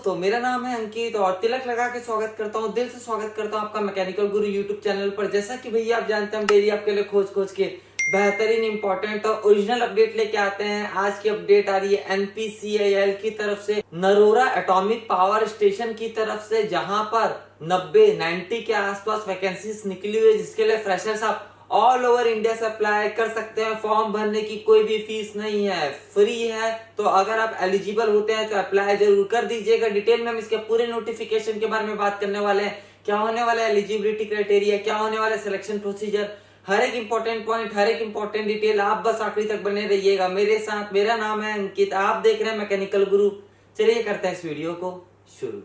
दोस्तों, मेरा नाम है अंकित और तिलक लगा के स्वागत करता हूँ, दिल से स्वागत करता हूँ आपका मैकेनिकल गुरु यूट्यूब चैनल पर। जैसा कि भैया आप जानते हैं, हम डेली आपके लिए खोज खोज के बेहतरीन इंपॉर्टेंट और ओरिजिनल अपडेट लेके आते हैं। आज की अपडेट आ रही है एनपीसीआईएल की तरफ से, नरोरा एटॉमिक पावर स्टेशन की तरफ से, जहां पर 90 के आसपास वैकेंसीज निकली हुई है, जिसके लिए फ्रेशर्स आप ऑल ओवर इंडिया से अप्लाई कर सकते हैं। फॉर्म भरने की कोई भी फीस नहीं है, फ्री है। तो अगर आप एलिजिबल होते हैं तो अप्लाई जरूर कर दीजिएगा। डिटेल में हम इसके पूरे नोटिफिकेशन के बारे में बात करने वाले हैं। क्या होने वाला है एलिजिबिलिटी क्राइटेरिया, क्या होने वाला है सिलेक्शन प्रोसीजर, हर एक इंपॉर्टेंट पॉइंट, हर एक इंपॉर्टेंट डिटेल, आप बस आखिरी तक बने रहिएगा मेरे साथ। मेरा नाम है अंकित, आप देख रहे हैं मैकेनिकल गुरु। चलिए करते हैं इस वीडियो को शुरू।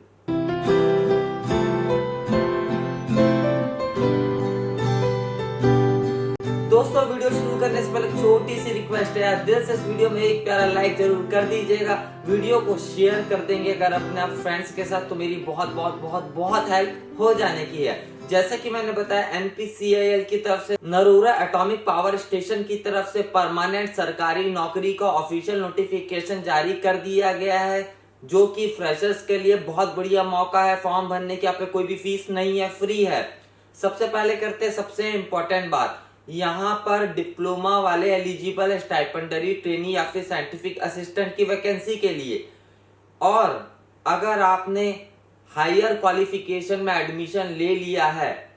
दोस्तों, वीडियो शुरू करने से पहले छोटी सी रिक्वेस्ट है यार, दिल से इस वीडियो में एक प्यारा लाइक जरूर कर दीजिएगा। वीडियो को शेयर कर देंगे अगर अपने आप फ्रेंड्स के साथ, तो मेरी बहुत बहुत बहुत बहुत हेल्प हो जाने की है। जैसे कि मैंने बताया, एनपीसीआईएल की तरफ से नरोरा एटॉमिक पावर स्टेशन की तरफ से परमानेंट सरकारी नौकरी का ऑफिशियल नोटिफिकेशन जारी कर दिया गया है, जो कि फ्रेशर्स के लिए बहुत बढ़िया मौका है। फॉर्म भरने की आप पे कोई भी फीस नहीं है, फ्री है। सबसे पहले करते हैं सबसे इंपॉर्टेंट बात, यहाँ पर डिप्लोमा वाले एलिजिबल है स्टाइपेंडरी ट्रेनी या फिर साइंटिफिक असिस्टेंट की वैकेंसी के लिए। और अगर आपने हायर क्वालिफिकेशन में एडमिशन ले लिया है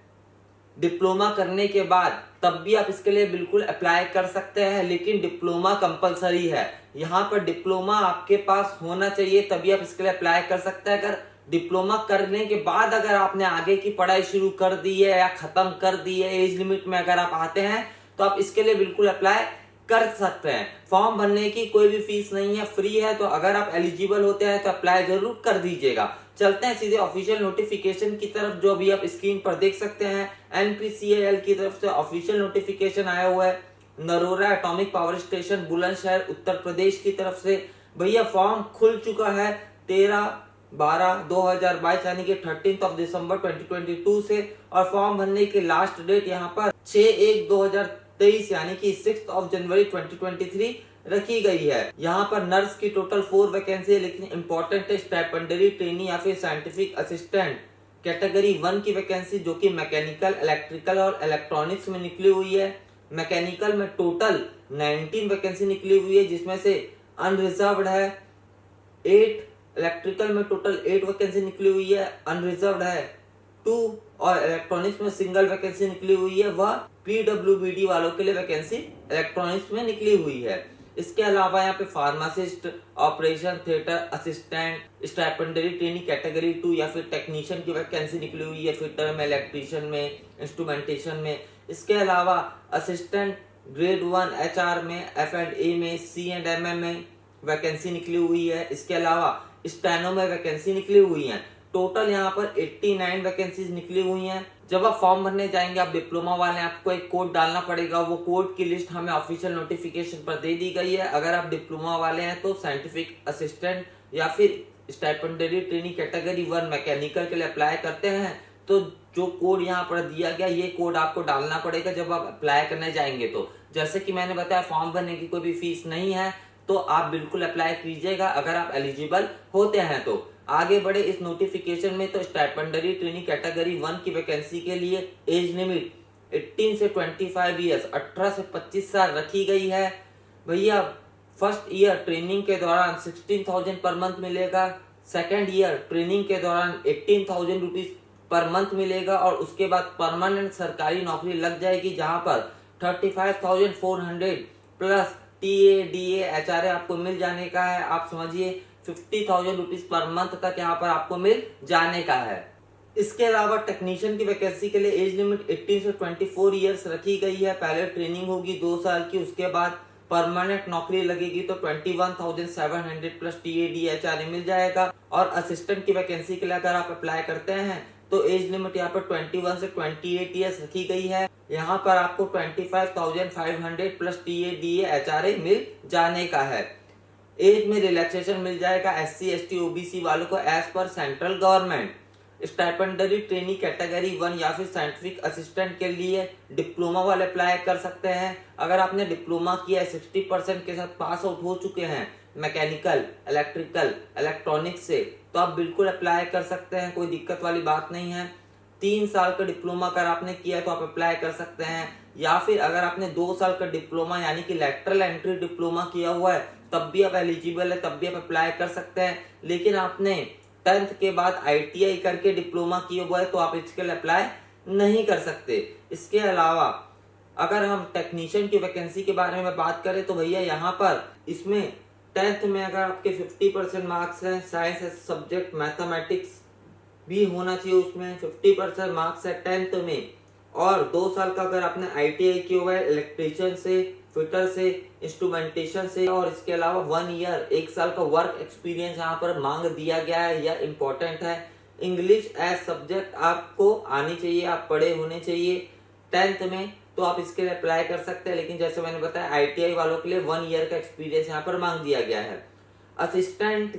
डिप्लोमा करने के बाद, तब भी आप इसके लिए बिल्कुल अप्लाई कर सकते हैं, लेकिन डिप्लोमा कंपलसरी है। यहाँ पर डिप्लोमा आपके पास होना चाहिए, तभी आप इसके लिए अप्लाई कर सकते हैं। अगर डिप्लोमा करने के बाद अगर आपने आगे की पढ़ाई शुरू कर दी है या खत्म कर दी है, एज लिमिट में अगर आप आते हैं, तो आप इसके लिए बिल्कुल अप्लाई कर सकते हैं। फॉर्म भरने की कोई भी फीस नहीं है, फ्री है। तो अगर आप एलिजिबल होते हैं तो अप्लाई जरूर कर दीजिएगा। चलते हैं सीधे ऑफिशियल नोटिफिकेशन की तरफ, जो अभी आप स्क्रीन पर देख सकते हैं। एनपीसीआईएल की तरफ से ऑफिशियल नोटिफिकेशन आया हुआ है Narora atomic power station, Bulandshahr, Uttar Pradesh की तरफ से। भैया फॉर्म खुल चुका है 13/12/2022 यानी कि 13 दिसंबर 2022 से, और फॉर्म भरने की लास्ट डेट यहाँ पर 6/1/2023 यानी कि 6 जनवरी 2023 रखी गई है। यहाँ पर नर्स की टोटल 4 वैकेंसी है, लेकिन इंपॉर्टेंट है स्टाइपेंडरी ट्रेनी या फिर साइंटिफिक असिस्टेंट कैटेगरी 1 की वैकेंसी, जो कि मैकेनिकल, इलेक्ट्रिकल और इलेक्ट्रॉनिक्स में निकली हुई है। मैकेनिकल में टोटल 19 वैकेंसी निकली हुई है, जिसमें से अनरिजर्व्ड है 8, इलेक्ट्रिकल में टोटल 8 वैकेंसी निकली हुई है, अनरिजर्व्ड है 2, और इलेक्ट्रॉनिक्स में सिंगल वैकेंसी निकली हुई है, वह पीडब्ल्यूबीडी वालों के लिए वैकेंसी इलेक्ट्रॉनिक्स में निकली हुई है। इसके अलावा यहाँ पे pharmacist, operation theatre assistant, stipendiary trainee category 2 या फिर टेक्नीशियन की वैकेंसी निकली हुई है, फिटर में, इलेक्ट्रीशियन में, इंस्ट्रूमेंटेशन में। इसके अलावा असिस्टेंट ग्रेड 1 एचआर में, F&A में, C&MM में वैकेंसी निकली हुई है। इसके अलावा स्टेनो में वैकेंसी निकली हुई है। टोटल यहाँ पर 89 वैकेंसीज निकली हुई हैं। जब आप फॉर्म भरने जाएंगे, आप डिप्लोमा वाले, आपको एक कोड डालना पड़ेगा। वो कोड की लिस्ट हमें ऑफिशियल नोटिफिकेशन पर दे दी गई है। अगर आप डिप्लोमा वाले हैं तो साइंटिफिक असिस्टेंट या फिर स्टाइपेंडरी ट्रेनी कैटेगरी 1 मैकेनिकल के लिए अप्लाई करते हैं, तो जो कोड यहाँ पर दिया गया, ये कोड आपको डालना पड़ेगा जब आप अप्लाई करने जाएंगे। तो जैसे कि मैंने बताया, फॉर्म भरने की कोई भी फीस नहीं है, तो आप बिल्कुल अप्लाई कीजिएगा अगर आप एलिजिबल होते हैं तो। आगे बढ़े इस नोटिफिकेशन में, तो स्टाइपेंडरी ट्रेनी कैटेगरी 1 की वैकेंसी के लिए एज लिमिट 18 से 25 ईयर्स, 18 से 25 साल रखी गई है। भैया फर्स्ट ईयर ट्रेनिंग के दौरान 16,000 पर मंथ मिलेगा, सेकेंड ईयर ट्रेनिंग के दौरान 18,000 रुपीज पर मंथ मिलेगा, और उसके बाद परमानेंट सरकारी नौकरी लग जाएगी, जहां पर 35,400 प्लस TA, DA, HRA आपको मिल जाने का है। आप समझिए 50,000 रुपीज पर मंथ तक यहाँ पर आपको मिल जाने का है। इसके अलावा टेक्नीशियन की वैकेंसी के लिए एज लिमिट 18 से 24 ईयर्स रखी गई है। पहले ट्रेनिंग होगी 2 साल की, उसके बाद परमानेंट नौकरी लगेगी तो 21,700 प्लस TA, DA, HRA मिल जाएगा। और असिस्टेंट की वैकेंसी के लिए अगर आप अप्लाई करते हैं तो एज लिमिट यहाँ पर 21 से 28 ईयर्स रखी गई है। यहाँ पर आपको 25,500 प्लस TA, DA, HRA मिल जाने का है। एज में रिलैक्सेशन मिल जाएगा SC, ST, OBC वालों को as per central government. Stipendiary trainee category 1 या फिर साइंटिफिक असिस्टेंट के लिए डिप्लोमा वाले अप्लाई कर सकते हैं। अगर आपने डिप्लोमा किया है, 60% के साथ पास आउट हो चुके हैं, मैकेनिकल, इलेक्ट्रिकल, इलेक्ट्रॉनिक्स से, तो आप बिल्कुल अप्लाई कर सकते हैं, कोई दिक्कत वाली बात नहीं है। 3 साल का डिप्लोमा अगर आपने किया है तो आप अप्लाई कर सकते हैं, या फिर अगर आपने 2 साल का डिप्लोमा यानी कि लैटरल एंट्री डिप्लोमा किया हुआ है तब भी आप एलिजिबल है, तब भी आप अप्लाई कर सकते हैं। लेकिन आपने 10th के बाद ITI करके डिप्लोमा किया हुआ है तो आप इसके लिए अप्लाई नहीं कर सकते। इसके अलावा अगर हम टेक्नीशियन की वैकेंसी के बारे में बात करें तो भैया यहाँ पर इसमें 10th में अगर आपके 50% मार्क्स हैं, साइंस सब्जेक्ट मैथमेटिक्स भी होना चाहिए, उसमें 50% मार्क्स है 10th में, और 2 साल का अगर आपने ITI किया हुआ है इलेक्ट्रीशियन से, फिटर से, इंस्ट्रूमेंटेशन से, और इसके अलावा 1 ईयर 1 साल का वर्क एक्सपीरियंस यहाँ पर मांग दिया गया है, यह इंपॉर्टेंट है। इंग्लिश एज सब्जेक्ट आपको आनी चाहिए, आप पढ़े होने चाहिए 10th में, तो आप इसके लिए अप्लाई कर सकते हैं। लेकिन जैसे मैंने बताया ITI वालों के लिए 1 ईयर का एक्सपीरियंस यहाँ पर मांग दिया गया है। असिस्टेंट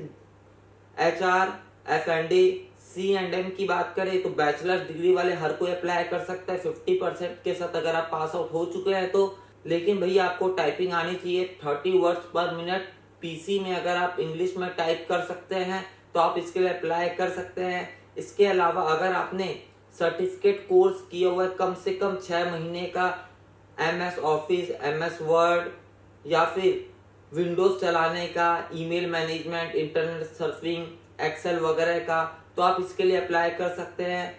HR F&D C&M की बात करें तो बैचलर डिग्री वाले हर कोई अप्लाई कर सकता है 50% के साथ अगर आप पास आउट हो चुके हैं तो। लेकिन भैया आपको टाइपिंग आनी चाहिए 30 वर्ड्स पर मिनट, PC में अगर आप इंग्लिश में टाइप कर सकते हैं तो आप इसके लिए अप्लाई कर सकते हैं। इसके अलावा अगर आपने सर्टिफिकेट कोर्स किया हुआ है कम से कम 6 महीने का, MS ऑफिस, MS वर्ड, या फिर विंडोज चलाने का, email management, internet surfing, Excel वगैरह का, तो आप इसके लिए अप्लाई कर सकते हैं।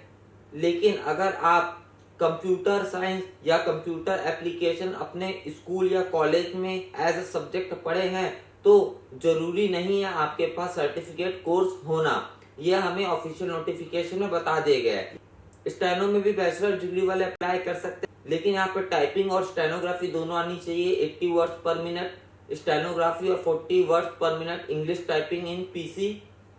लेकिन अगर आप कंप्यूटर साइंस या कंप्यूटर एप्लीकेशन अपने स्कूल या कॉलेज में एज अ सब्जेक्ट पढ़े हैं तो जरूरी नहीं है आपके पास सर्टिफिकेट कोर्स होना, यह हमें ऑफिशियल नोटिफिकेशन में बता दिया गया है। स्टेनो में भी बैचलर डिग्री वाले अप्लाई कर सकते हैं, लेकिन यहाँ पे टाइपिंग और स्टेनोग्राफी दोनों आनी चाहिए। 80 वर्ड्स पर मिनट स्टेनोग्राफी और 40 वर्ड्स पर minute English typing in PC,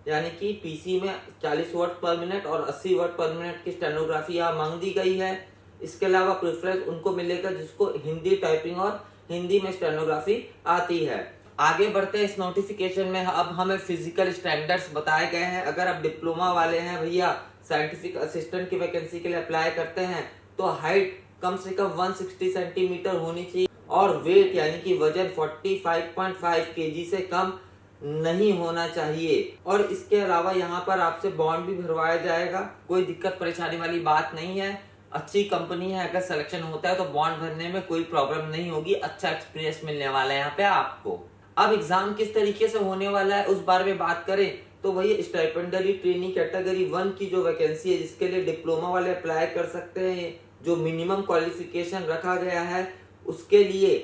यानी कि PC में 40 वर्ड पर मिनट और 80 वर्ड पर मिनट की स्टेनोग्राफी यहाँ मांग दी गई है। इसके अलावा प्रेफरेंस उनको मिलेगा जिसको हिंदी टाइपिंग और हिंदी में स्टेनोग्राफी आती है। आगे बढ़ते हैं इस नोटिफिकेशन में, अब हमें फिजिकल स्टैंडर्ड्स बताए गए हैं। अगर आप डिप्लोमा वाले हैं भैया, साइंटिफिक असिस्टेंट की वैकेंसी के लिए अप्लाई करते हैं तो हाइट कम से कम 160 सेंटीमीटर होनी चाहिए और वेट यानी कि वजन 45.5 kg से कम नहीं होना चाहिए। और इसके अलावा यहाँ पर आपसे बॉन्ड भी भरवाया जाएगा, कोई दिक्कत परेशानी वाली बात नहीं है। अच्छी कंपनी है, अगर सिलेक्शन होता है तो बॉन्ड भरने में कोई प्रॉब्लम नहीं होगी, अच्छा एक्सपीरियंस मिलने वाला है यहाँ पे आपको। अब एग्जाम किस तरीके से होने वाला है उस बारे में बात करें तो वही स्टाइपेंडरी ट्रेनी कैटेगरी 1 की जो वैकेंसी है जिसके लिए डिप्लोमा वाले अप्लाई कर सकते हैं, जो मिनिमम क्वालिफिकेशन रखा गया है उसके लिए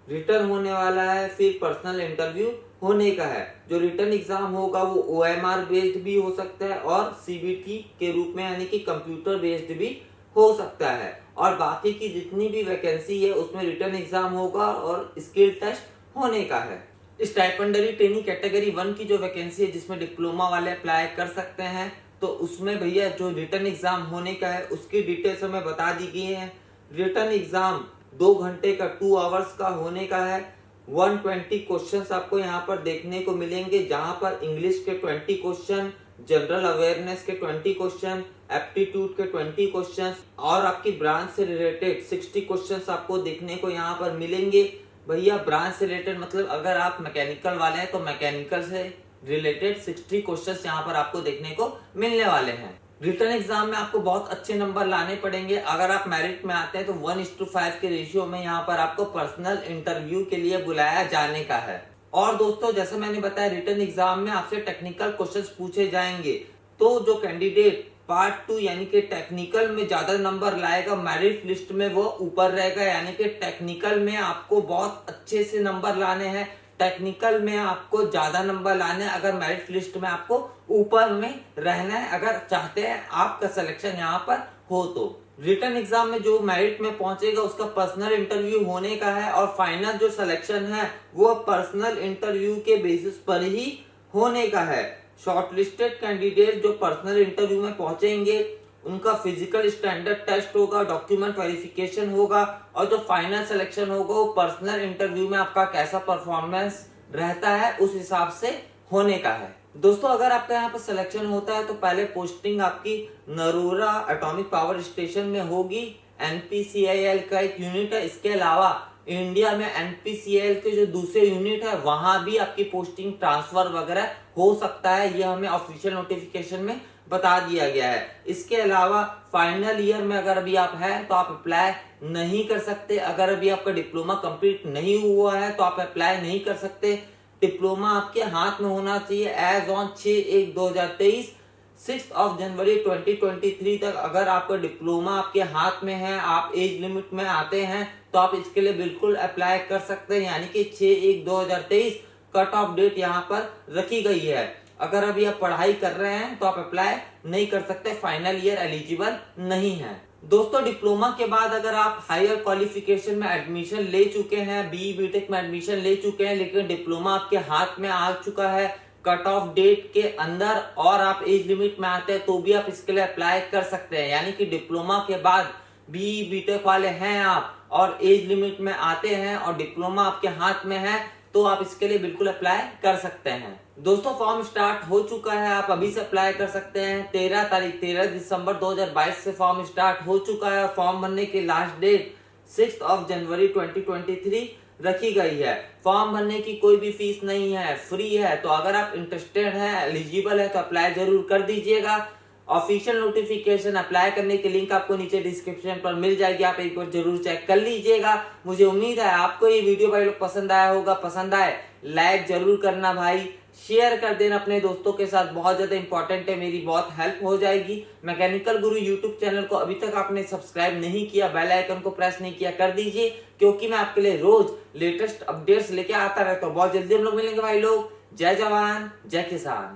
रिटर्न होने वाला है, फिर पर्सनल इंटरव्यू होने का है। जो रिटर्न एग्जाम होगा वो OMR बेस्ड भी हो सकता है और CBT के रूप में यानी कि कंप्यूटर बेस्ड भी हो सकता है, और बाकी की जितनी भी वैकेंसी है उसमें रिटर्न एग्जाम होगा और स्किल टेस्ट होने का है। स्टाइपेंडरी ट्रेनी कैटेगरी 1 की जो वैकेंसी है जिसमें डिप्लोमा वाले अप्लाई कर सकते हैं तो उसमें भैया जो रिटर्न एग्जाम होने का है उसकी डिटेल्स हमें बता दी गई है। रिटर्न एग्जाम 2 घंटे का 2 आवर्स का होने का है। 120 क्वेश्चंस आपको यहाँ पर देखने को मिलेंगे, जहां पर इंग्लिश के 20 क्वेश्चन, जनरल अवेयरनेस के 20 क्वेश्चन, एप्टीट्यूड के 20 क्वेश्चन और आपकी ब्रांच से रिलेटेड 60 क्वेश्चंस आपको देखने को यहाँ पर मिलेंगे। भैया ब्रांच से रिलेटेड मतलब अगर आप मैकेनिकल वाले हैं तो मैकेनिकल से रिलेटेड 60 क्वेश्चंस यहाँ पर आपको देखने को मिलने वाले हैं। रिटर्न एग्जाम में आपको बहुत अच्छे नंबर लाने पड़ेंगे। अगर आप मेरिट में आते हैं तो 1:5 के रेशियो में यहाँ पर आपको पर्सनल इंटरव्यू के लिए बुलाया जाने का है। और दोस्तों जैसे मैंने बताया रिटर्न एग्जाम में आपसे टेक्निकल क्वेश्चंस पूछे जाएंगे, तो जो कैंडिडेट पार्ट 2 यानी कि टेक्निकल में ज्यादा नंबर लाएगा मेरिट लिस्ट में वो ऊपर रहेगा, यानी कि टेक्निकल में आपको बहुत अच्छे से नंबर लाने हैं, टेक्निकल में आपको ज्यादा नंबर लाने हैं अगर मेरिट लिस्ट में आपको ऊपर में रहना है, अगर चाहते हैं आपका सिलेक्शन यहाँ पर हो तो। रिटर्न एग्जाम में जो मेरिट में पहुंचेगा उसका पर्सनल इंटरव्यू होने का है और फाइनल जो सिलेक्शन है वो पर्सनल इंटरव्यू के बेसिस पर ही होने का है। शॉर्टलिस्टेड कैंडिडेट जो पर्सनल इंटरव्यू में पहुंचेंगे उनका फिजिकल स्टैंडर्ड टेस्ट होगा, डॉक्यूमेंट वेरिफिकेशन होगा और जो फाइनल सिलेक्शन होगा वो पर्सनल इंटरव्यू में आपका कैसा परफॉर्मेंस रहता है उस हिसाब से होने का है। दोस्तों अगर आपका यहाँ पर सिलेक्शन होता है तो पहले पोस्टिंग आपकी नरोरा एटॉमिक पावर स्टेशन में होगी, NPCIL का एक यूनिट है। इसके अलावा इंडिया में NPCL के जो दूसरे यूनिट है वहां भी आपकी पोस्टिंग ट्रांसफर वगैरह हो सकता है, ये हमें ऑफिशियल नोटिफिकेशन में बता दिया गया है। इसके अलावा फाइनल ईयर में अगर अभी आप हैं तो आप अप्लाई नहीं कर सकते। अगर अभी आपका डिप्लोमा कंप्लीट नहीं हुआ है तो आप अप्लाई नहीं कर सकते। डिप्लोमा आपके हाथ में होना चाहिए एज ऑन 6/1/2023, 6 जनवरी 2023 तक। अगर आपका डिप्लोमा आपके हाथ में है, आप एज लिमिट में आते हैं तो आप इसके लिए बिल्कुल अप्लाई कर सकते हैं, यानी कि 6/1/2023 कट ऑफ डेट यहाँ पर रखी गई है। अगर अभी आप पढ़ाई कर रहे हैं तो आप अप्लाई नहीं कर सकते, फाइनल ईयर एलिजिबल नहीं है। दोस्तों डिप्लोमा के बाद अगर आप हायर क्वालिफिकेशन में एडमिशन ले चुके हैं, BE BTech में एडमिशन ले चुके हैं, लेकिन डिप्लोमा आपके हाथ में आ चुका है कट ऑफ डेट के अंदर और आप एज लिमिट में आते हैं तो भी आप इसके लिए अप्लाई कर सकते हैं। यानी कि डिप्लोमा के बाद BE BTech वाले हैं आप और एज लिमिट में आते हैं और डिप्लोमा आपके हाथ में है तो आप इसके लिए बिल्कुल अप्लाई कर सकते हैं। दोस्तों फॉर्म स्टार्ट हो चुका है, आप अभी से अप्लाई कर सकते हैं। 13 दिसंबर 2022 से फॉर्म स्टार्ट हो चुका है। फॉर्म भरने की लास्ट डेट 6 जनवरी 2023 रखी गई है। फॉर्म भरने की कोई भी फीस नहीं है, फ्री है। तो अगर आप इंटरेस्टेड हैं, एलिजिबल है तो अप्लाई जरूर कर दीजिएगा। ऑफिशियल नोटिफिकेशन अप्लाई करने की लिंक आपको नीचे डिस्क्रिप्शन पर मिल जाएगी, आप एक बार जरूर चेक कर लीजिएगा। मुझे उम्मीद है आपको ये वीडियो भाई लोग पसंद आया होगा। पसंद आए लाइक जरूर करना भाई, शेयर कर देना अपने दोस्तों के साथ, बहुत ज्यादा इंपॉर्टेंट है, मेरी बहुत हेल्प हो जाएगी। मैकेनिकल गुरु यूट्यूब चैनल को अभी तक आपने सब्सक्राइब नहीं किया, बेल आइकन को प्रेस नहीं किया, कर दीजिए, क्योंकि मैं आपके लिए रोज लेटेस्ट अपडेट्स लेके आता रहता हूँ। बहुत जल्दी हम लोग मिलेंगे भाई लोग। जय जवान जय किसान।